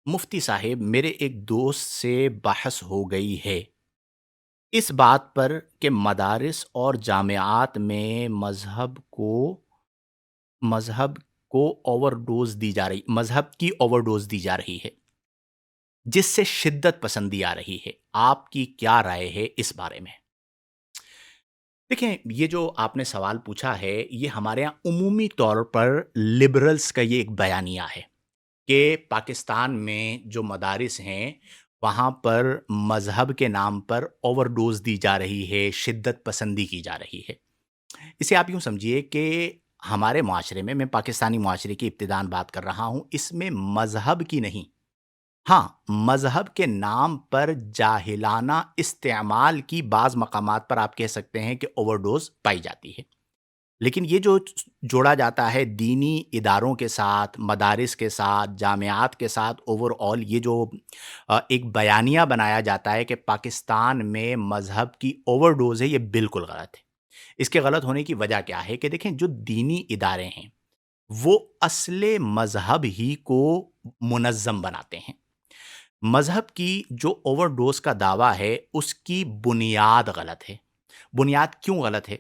مفتی صاحب، میرے ایک دوست سے بحث ہو گئی ہے اس بات پر کہ مدارس اور جامعات میں مذہب کو اوور ڈوز دی جا رہی مذہب کی اوور ڈوز دی جا رہی ہے، جس سے شدت پسندی آ رہی ہے۔ آپ کی کیا رائے ہے اس بارے میں؟ دیکھیں، یہ جو آپ نے سوال پوچھا ہے، یہ ہمارے یہاں عمومی طور پر لبرلز کا یہ ایک بیانیہ ہے کہ پاکستان میں جو مدارس ہیں وہاں پر مذہب کے نام پر اوور ڈوز دی جا رہی ہے، شدت پسندی کی جا رہی ہے۔ اسے آپ یوں سمجھیے کہ ہمارے معاشرے میں پاکستانی معاشرے کی ابتداءً بات کر رہا ہوں، اس میں مذہب کی نہیں، ہاں، مذہب کے نام پر جاہلانہ استعمال کی بعض مقامات پر آپ کہہ سکتے ہیں کہ اوور ڈوز پائی جاتی ہے۔ لیکن یہ جو جوڑا جاتا ہے دینی اداروں کے ساتھ، مدارس کے ساتھ، جامعات کے ساتھ، اوور آل یہ جو ایک بیانیہ بنایا جاتا ہے کہ پاکستان میں مذہب کی اوور ڈوز ہے، یہ بالکل غلط ہے۔ اس کے غلط ہونے کی وجہ کیا ہے کہ دیکھیں، جو دینی ادارے ہیں وہ اصل مذہب ہی کو منظم بناتے ہیں۔ مذہب کی جو اوور ڈوز کا دعویٰ ہے اس کی بنیاد غلط ہے۔ بنیاد کیوں غلط ہے؟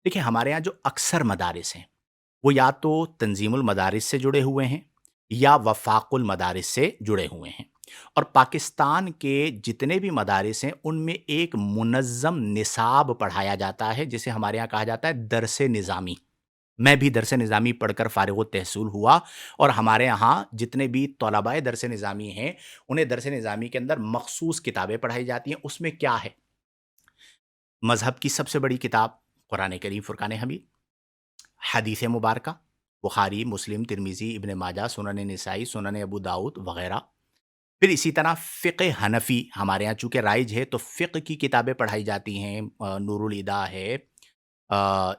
دیکھیں، ہمارے ہاں جو اکثر مدارس ہیں وہ یا تو تنظیم المدارس سے جڑے ہوئے ہیں یا وفاق المدارس سے جڑے ہوئے ہیں، اور پاکستان کے جتنے بھی مدارس ہیں ان میں ایک منظم نصاب پڑھایا جاتا ہے، جسے ہمارے ہاں کہا جاتا ہے درس نظامی۔ میں بھی درس نظامی پڑھ کر فارغ التحصیل ہوا، اور ہمارے یہاں جتنے بھی طلباء درس نظامی ہیں انہیں درس نظامی کے اندر مخصوص کتابیں پڑھائی جاتی ہیں۔ اس میں کیا ہے؟ مذہب کی سب سے بڑی کتاب قرآن کریم، فرقان حمید، حدیث مبارکہ، بخاری، مسلم، ترمذی، ابن ماجہ، سنن نسائی، سنن ابو داؤد وغیرہ۔ پھر اسی طرح فقہ حنفی ہمارے ہاں چونکہ رائج ہے تو فقہ کی کتابیں پڑھائی جاتی ہیں، نور الہدا ہے،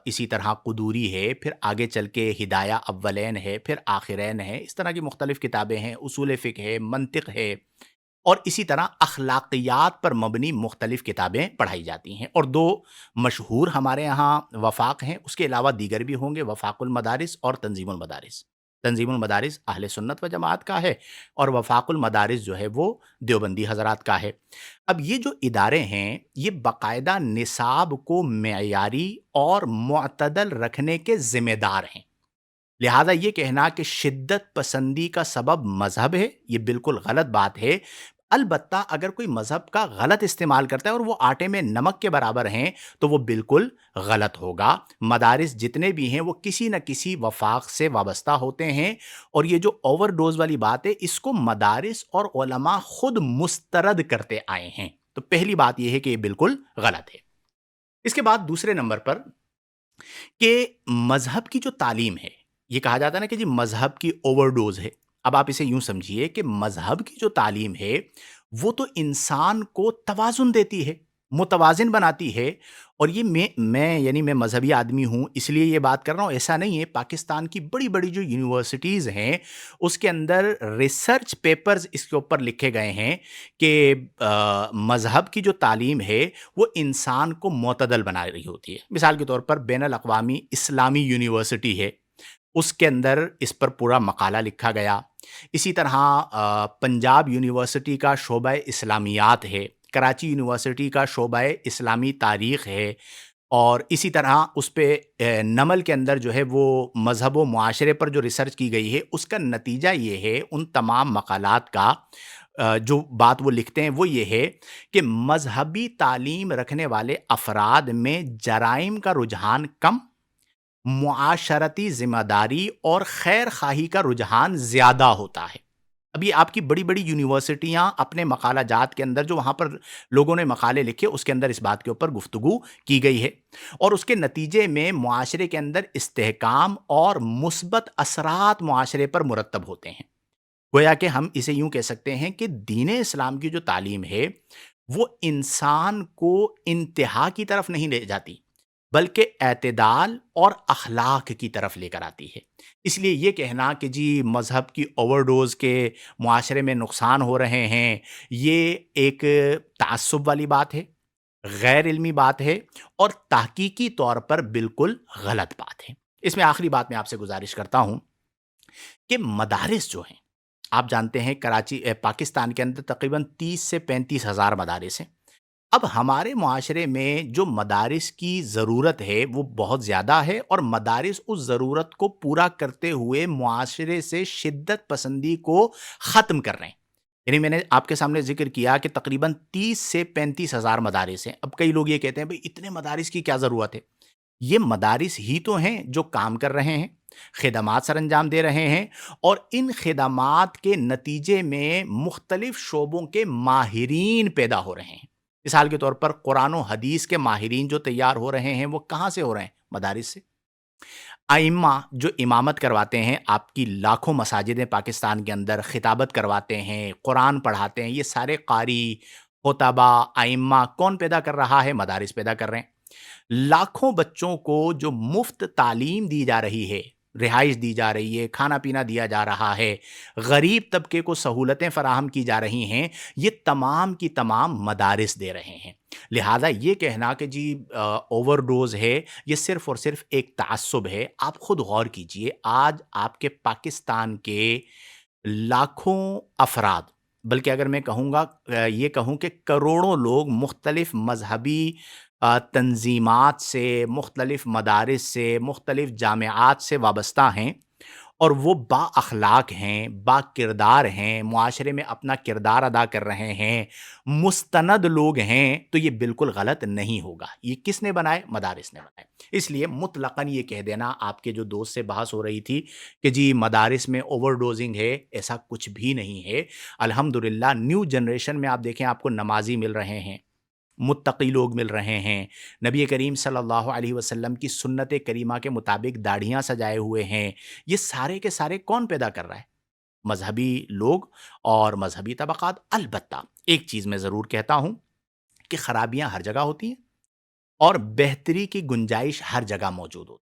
اسی طرح قدوری ہے، پھر آگے چل کے ہدایہ اولین ہے، پھر آخرین ہے، اس طرح کی مختلف کتابیں ہیں، اصول فقہ ہے، منطق ہے، اور اسی طرح اخلاقیات پر مبنی مختلف کتابیں پڑھائی جاتی ہیں۔ اور دو مشہور ہمارے یہاں وفاق ہیں، اس کے علاوہ دیگر بھی ہوں گے، وفاق المدارس اور تنظیم المدارس۔ تنظیم المدارس اہل سنت و جماعت کا ہے، اور وفاق المدارس جو ہے وہ دیوبندی حضرات کا ہے۔ اب یہ جو ادارے ہیں یہ باقاعدہ نصاب کو معیاری اور معتدل رکھنے کے ذمہ دار ہیں، لہذا یہ کہنا کہ شدت پسندی کا سبب مذہب ہے، یہ بالکل غلط بات ہے۔ البتہ اگر کوئی مذہب کا غلط استعمال کرتا ہے اور وہ آٹے میں نمک کے برابر ہیں تو وہ بالکل غلط ہوگا۔ مدارس جتنے بھی ہیں وہ کسی نہ کسی وفاق سے وابستہ ہوتے ہیں، اور یہ جو اوور ڈوز والی بات ہے اس کو مدارس اور علماء خود مسترد کرتے آئے ہیں۔ تو پہلی بات یہ ہے کہ یہ بالکل غلط ہے۔ اس کے بعد دوسرے نمبر پر کہ مذہب کی جو تعلیم ہے، یہ کہا جاتا ہے نا کہ جی مذہب کی اوور ڈوز ہے۔ اب آپ اسے یوں سمجھیے کہ مذہب کی جو تعلیم ہے وہ تو انسان کو توازن دیتی ہے، متوازن بناتی ہے، اور یہ میں مذہبی آدمی ہوں اس لیے یہ بات کر رہا ہوں، ایسا نہیں ہے۔ پاکستان کی بڑی بڑی جو یونیورسٹیز ہیں اس کے اندر ریسرچ پیپرز اس کے اوپر لکھے گئے ہیں کہ مذہب کی جو تعلیم ہے وہ انسان کو معتدل بنا رہی ہوتی ہے۔ مثال کے طور پر بین الاقوامی اسلامی یونیورسٹی ہے، اس کے اندر اس پر پورا مقالہ لکھا گیا۔ اسی طرح پنجاب یونیورسٹی کا شعبہ اسلامیات ہے، کراچی یونیورسٹی کا شعبہ اسلامی تاریخ ہے، اور اسی طرح اس پہ نمل کے اندر جو ہے وہ مذہب و معاشرے پر جو ریسرچ کی گئی ہے اس کا نتیجہ یہ ہے، ان تمام مقالات کا جو بات وہ لکھتے ہیں وہ یہ ہے کہ مذہبی تعلیم رکھنے والے افراد میں جرائم کا رجحان کم، معاشرتی ذمہ داری اور خیر خواہی کا رجحان زیادہ ہوتا ہے۔ ابھی آپ کی بڑی بڑی یونیورسٹیاں اپنے مقالہ جات کے اندر جو وہاں پر لوگوں نے مقالے لکھے اس کے اندر اس بات کے اوپر گفتگو کی گئی ہے، اور اس کے نتیجے میں معاشرے کے اندر استحکام اور مثبت اثرات معاشرے پر مرتب ہوتے ہیں۔ گویا کہ ہم اسے یوں کہہ سکتے ہیں کہ دین اسلام کی جو تعلیم ہے وہ انسان کو انتہا کی طرف نہیں لے جاتی بلکہ اعتدال اور اخلاق کی طرف لے کر آتی ہے۔ اس لیے یہ کہنا کہ جی مذہب کی اوور ڈوز کے معاشرے میں نقصان ہو رہے ہیں، یہ ایک تعصب والی بات ہے، غیر علمی بات ہے، اور تحقیقی طور پر بالکل غلط بات ہے۔ اس میں آخری بات میں آپ سے گزارش کرتا ہوں کہ مدارس جو ہیں آپ جانتے ہیں کراچی پاکستان کے اندر تقریباً 30 سے 35 ہزار مدارس ہیں۔ اب ہمارے معاشرے میں جو مدارس کی ضرورت ہے وہ بہت زیادہ ہے، اور مدارس اس ضرورت کو پورا کرتے ہوئے معاشرے سے شدت پسندی کو ختم کر رہے ہیں۔ یعنی میں نے آپ کے سامنے ذکر کیا کہ تقریباً 30 سے 35 ہزار مدارس ہیں۔ اب کئی لوگ یہ کہتے ہیں بھئی اتنے مدارس کی کیا ضرورت ہے؟ یہ مدارس ہی تو ہیں جو کام کر رہے ہیں، خدمات سر انجام دے رہے ہیں، اور ان خدمات کے نتیجے میں مختلف شعبوں کے ماہرین پیدا ہو رہے ہیں۔ مثال کے طور پر قرآن و حدیث کے ماہرین جو تیار ہو رہے ہیں وہ کہاں سے ہو رہے ہیں؟ مدارس سے۔ ائمہ جو امامت کرواتے ہیں، آپ کی لاکھوں مساجدیں پاکستان کے اندر خطابت کرواتے ہیں، قرآن پڑھاتے ہیں، یہ سارے قاری، خطبہ، ائمہ کون پیدا کر رہا ہے؟ مدارس پیدا کر رہے ہیں۔ لاکھوں بچوں کو جو مفت تعلیم دی جا رہی ہے، رہائش دی جا رہی ہے، کھانا پینا دیا جا رہا ہے، غریب طبقے کو سہولتیں فراہم کی جا رہی ہیں، یہ تمام کی تمام مدارس دے رہے ہیں۔ لہٰذا یہ کہنا کہ جی اوور ڈوز ہے، یہ صرف اور صرف ایک تعصب ہے۔ آپ خود غور کیجئے، آج آپ کے پاکستان کے لاکھوں افراد، بلکہ اگر میں کہوں گا یہ کہوں کہ کروڑوں لوگ مختلف مذہبی تنظیمات سے، مختلف مدارس سے، مختلف جامعات سے وابستہ ہیں، اور وہ با اخلاق ہیں، با کردار ہیں، معاشرے میں اپنا کردار ادا کر رہے ہیں، مستند لوگ ہیں، تو یہ بالکل غلط نہیں ہوگا۔ یہ کس نے بنائے؟ مدارس نے بنائے۔ اس لیے مطلقاً یہ کہہ دینا، آپ کے جو دوست سے بحث ہو رہی تھی کہ جی مدارس میں اوور ڈوزنگ ہے، ایسا کچھ بھی نہیں ہے۔ الحمدللہ نیو جنریشن میں آپ دیکھیں، آپ کو نمازی مل رہے ہیں، متقی لوگ مل رہے ہیں، نبی کریم صلی اللہ علیہ وسلم کی سنت کریمہ کے مطابق داڑھیاں سجائے ہوئے ہیں۔ یہ سارے کے سارے کون پیدا کر رہا ہے؟ مذہبی لوگ اور مذہبی طبقات۔ البتہ ایک چیز میں ضرور کہتا ہوں کہ خرابیاں ہر جگہ ہوتی ہیں، اور بہتری کی گنجائش ہر جگہ موجود ہوتی ہے۔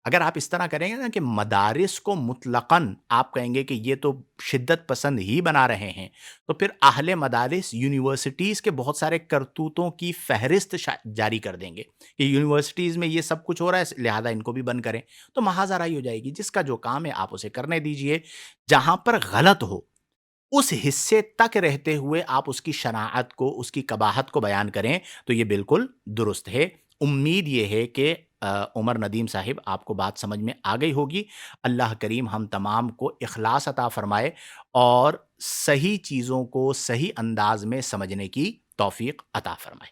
اگر آپ اس طرح کریں گے نا کہ مدارس کو مطلقاً آپ کہیں گے کہ یہ تو شدت پسند ہی بنا رہے ہیں، تو پھر اہل مدارس یونیورسٹیز کے بہت سارے کرتوتوں کی فہرست جاری کر دیں گے کہ یونیورسٹیز میں یہ سب کچھ ہو رہا ہے، لہذا ان کو بھی بند کریں، تو محاذ آرائی ہو جائے گی۔ جس کا جو کام ہے آپ اسے کرنے دیجئے۔ جہاں پر غلط ہو اس حصے تک رہتے ہوئے آپ اس کی شناعت کو، اس کی قباحت کو بیان کریں، تو یہ بالکل درست ہے۔ امید یہ ہے کہ عمر ندیم صاحب آپ کو بات سمجھ میں آ گئی ہوگی۔ اللہ کریم ہم تمام کو اخلاص عطا فرمائے، اور صحیح چیزوں کو صحیح انداز میں سمجھنے کی توفیق عطا فرمائے۔